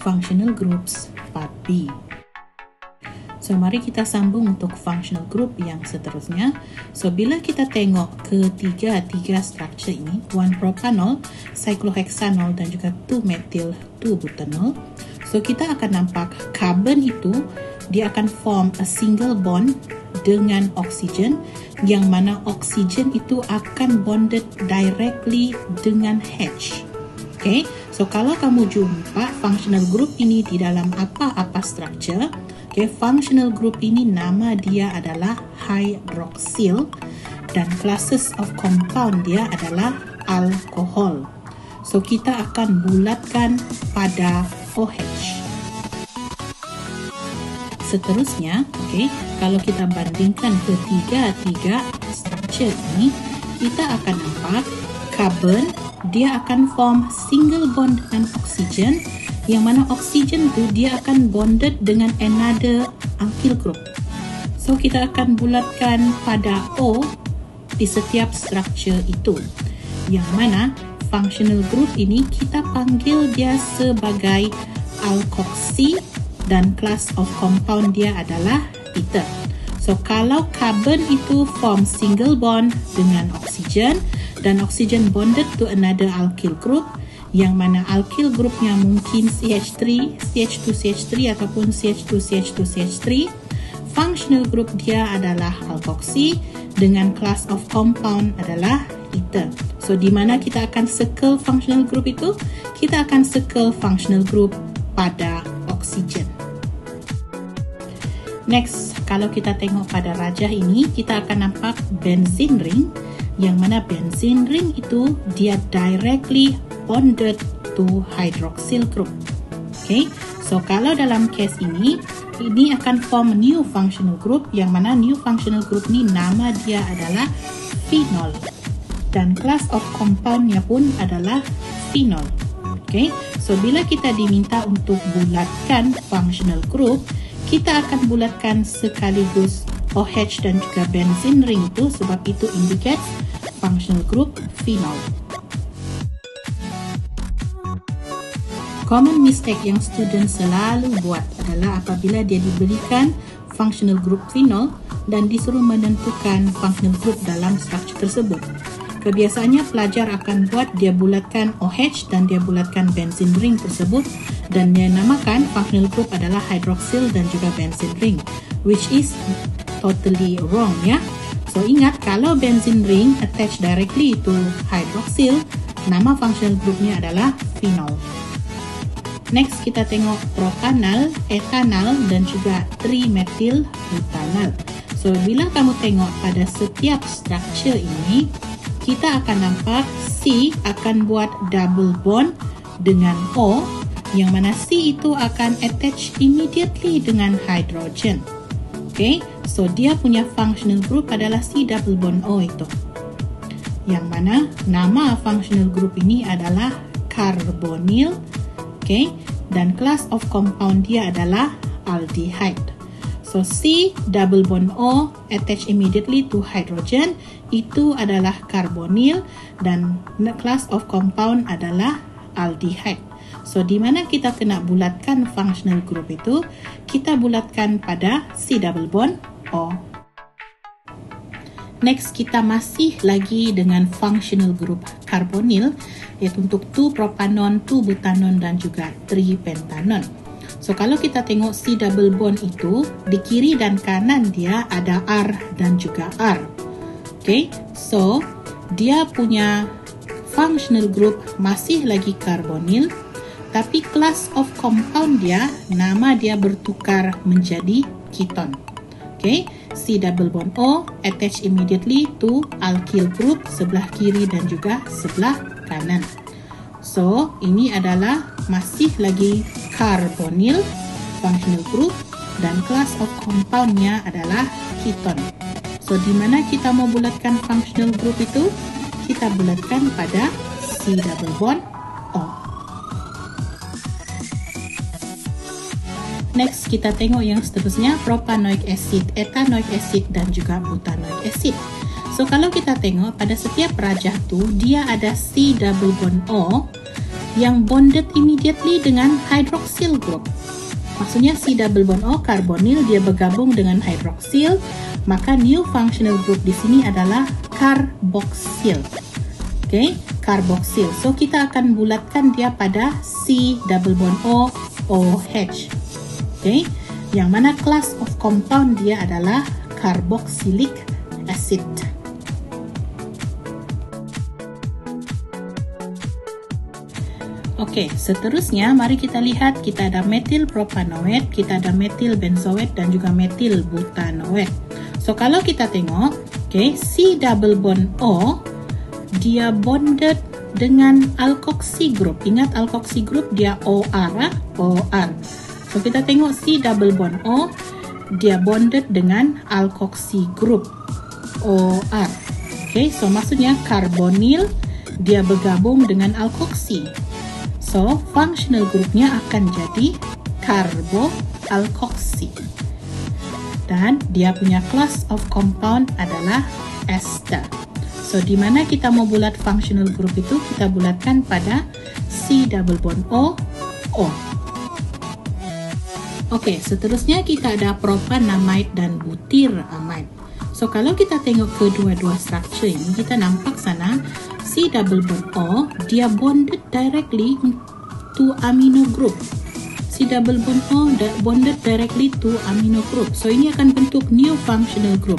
Functional Groups Part B. So, mari kita sambung untuk functional group yang seterusnya. So, bila kita tengok tiga struktur ini, 1-propanol, cyclohexanol dan juga 2-methyl 2-butanol. So, kita akan nampak carbon itu, dia akan form a single bond dengan oksigen, yang mana oksigen itu akan bonded directly dengan H. Okay, so kalau kamu jumpa functional group ini di dalam apa-apa structure, okay, functional group ini nama dia adalah hydroxyl dan classes of compound dia adalah alkohol. So kita akan bulatkan pada OH. Seterusnya, okay, kalau kita bandingkan tiga structure ini, kita akan nampak carbon dia akan form single bond dengan oksigen, yang mana oksigen tu dia akan bonded dengan another alkyl group. So kita akan bulatkan pada O di setiap structure itu, yang mana functional group ini kita panggil dia sebagai alkoxy dan class of compound dia adalah ether. So kalau carbon itu form single bond dengan oksigen dan oksigen bonded to another alkyl group, yang mana alkyl groupnya mungkin CH3, CH2CH3 ataupun CH2CH2CH3, functional group dia adalah alkoxy dengan class of compound adalah ether. So di mana kita akan circle functional group itu? Kita akan circle functional group pada oksigen. Next, kalau kita tengok pada rajah ini, kita akan nampak benzene ring, yang mana benzene ring itu dia directly bonded to hydroxyl group. Okay, so kalau dalam case ini akan form new functional group, yang mana new functional group ni nama dia adalah phenol dan class of compoundnya pun adalah phenol. Okay, so bila kita diminta untuk bulatkan functional group, kita akan bulatkan sekaligus OH dan juga benzene ring itu, sebab itu indicates functional group phenol. Common mistake yang student selalu buat adalah apabila dia diberikan functional group phenol dan disuruh menentukan functional group dalam struktur tersebut. Kebiasaannya pelajar akan buat dia bulatkan OH dan dia bulatkan benzene ring tersebut dan dia namakan functional group adalah hydroxyl dan juga benzene ring, which is totally wrong, ya. So ingat, kalau benzene ring attach directly to hydroxyl, nama functional groupnya adalah phenol. Next, kita tengok propanal, etanal dan juga 3-methyl butanal. So bila kamu tengok pada setiap structure ini, kita akan nampak C akan buat double bond dengan O, yang mana C itu akan attach immediately dengan hydrogen. Okay, so dia punya functional group adalah C double bond O itu, yang mana nama functional group ini adalah carbonyl. Okay, dan class of compound dia adalah aldehyde. So C double bond O attach immediately to hydrogen, itu adalah carbonyl dan class of compound adalah aldehyde. So di mana kita kena bulatkan functional group itu, kita bulatkan pada C double bond O. Next, kita masih lagi dengan functional group carbonyl, iaitu untuk 2-propanon, 2-butanon dan juga 3-pentanon. So kalau kita tengok C double bond itu, di kiri dan kanan dia ada R dan juga R. Okay, so dia punya functional group masih lagi carbonyl, tapi class of compound dia, nama dia bertukar menjadi keton. Okay, C double bond O attach immediately to alkyl group sebelah kiri dan juga sebelah kanan. So ini adalah masih lagi carbonyl functional group dan class of compoundnya adalah keton. So di mana kita mau bulatkan functional group itu? Kita bulatkan pada C double bond O. Next, kita tengok yang seterusnya, propanoic acid, ethanoic acid dan juga butanoic acid. So kalau kita tengok pada setiap rajah tu dia ada C double bond O yang bonded immediately dengan hydroxyl group. Maksudnya C double bond O karbonil dia bergabung dengan hydroxyl, maka new functional group di sini adalah carboxyl. Okay, carboxyl. So kita akan bulatkan dia pada C double bond O OH. Okay, yang mana class of compound dia adalah carboxylic acid. Okey, seterusnya mari kita lihat kita ada metil propanoid, kita ada metil benzoid dan juga metil butanoid. So kalau kita tengok, okay, C double bond O dia bonded dengan alkoxy group. Ingat alkoxy group dia OR, OR. So kita tengok C double bond O dia bonded dengan alkoxy group OR. Okay, so maksudnya karbonil dia bergabung dengan alkoxy. So, functional groupnya akan jadi carboalkoxy. Dan dia punya class of compound adalah ester. So, di mana kita mau bulat functional group itu, kita bulatkan pada C double bond O, O. Oke, seterusnya kita ada propanamide dan butiramide. So, kalau kita tengok kedua-dua structure ini, kita nampak sana C double bond O, dia bonded directly to amino group. C double bond O bonded directly to amino group. So, ini akan bentuk new functional group.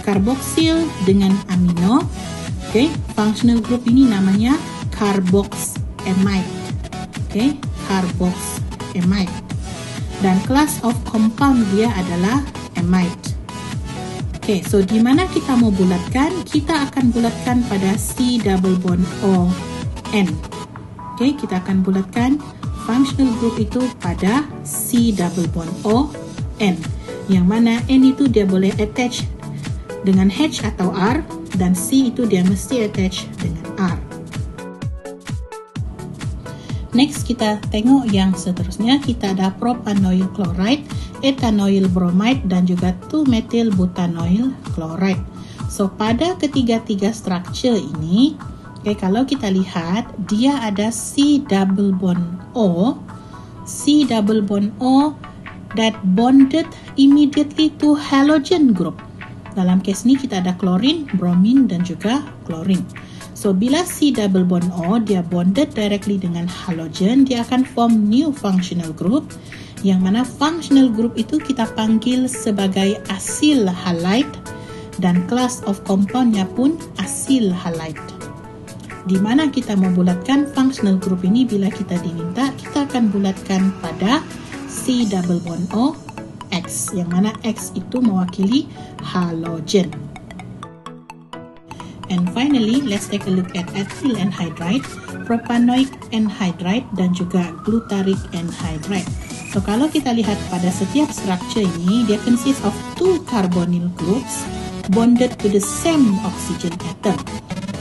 Carboxyl dengan amino. Okay, functional group ini namanya carboxamide. Okay, carboxamide. Dan class of compound dia adalah amide. Okay, so di mana kita mau bulatkan? Kita akan bulatkan pada C double bond O N. Okay, kita akan bulatkan functional group itu pada C double bond O N. Yang mana N itu dia boleh attach dengan H atau R dan C itu dia mesti attach dengan R. Next kita tengok yang seterusnya, kita ada propanoyl chloride, ethanoyl bromide dan juga 2-methyl butanoyl chloride. So pada ketiga-tiga structure ini, okay, kalau kita lihat dia ada C double bond O, C double bond O that bonded immediately to halogen group. Dalam case ini kita ada klorin, bromin dan juga klorin. So, bila C double bond O dia bonded directly dengan halogen, dia akan form new functional group, yang mana functional group itu kita panggil sebagai acyl halide dan class of compoundnya pun acyl halide. Di mana kita mau bulatkan functional group ini bila kita diminta, kita akan bulatkan pada C double bond O X, yang mana X itu mewakili halogen. And finally, let's take a look at ethyl anhydride, propanoic anhydride dan juga glutaric anhydride. So kalau kita lihat pada setiap structure ini, dia consists of 2 carbonyl groups bonded to the same oxygen atom.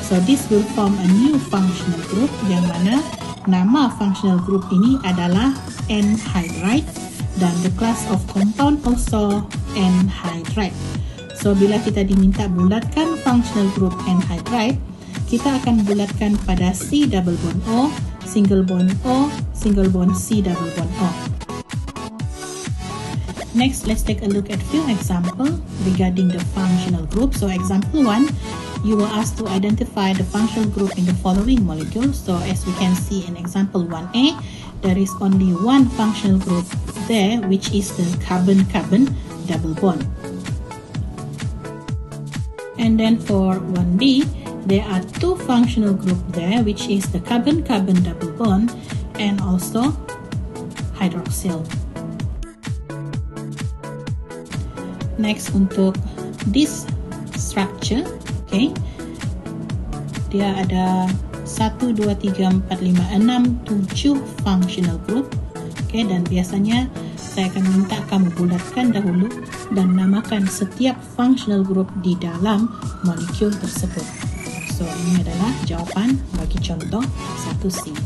So this will form a new functional group, yang mana nama functional group ini adalah anhydride dan the class of compound also anhydride. So, bila kita diminta bulatkan functional group anhydride, kita akan bulatkan pada C double bond O, single bond O, single bond C double bond O. Next, let's take a look at few examples regarding the functional group. So, example 1, you were asked to identify the functional group in the following molecules. So, as we can see in example 1A, there is only one functional group there, which is the carbon-carbon double bond. And then for 1B, there are 2 functional group there, which is the carbon-carbon double bond and also hydroxyl. Next, untuk this structure, okay, dia ada 1, 2, 3, 4, 5, 6, 7 functional group. Okay, dan biasanya saya akan minta kamu bulatkan dahulu dan namakan setiap functional group di dalam molekul tersebut. So, ini adalah jawapan bagi contoh 1C.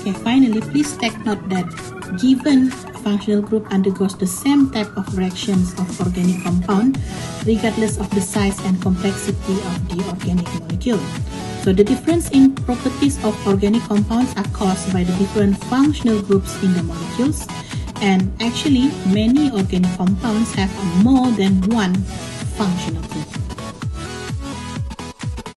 Okay, finally, please take note that given a functional group undergoes the same type of reactions of organic compound, regardless of the size and complexity of the organic molecule. So the difference in properties of organic compounds are caused by the different functional groups in the molecules, and actually many organic compounds have more than one functional group.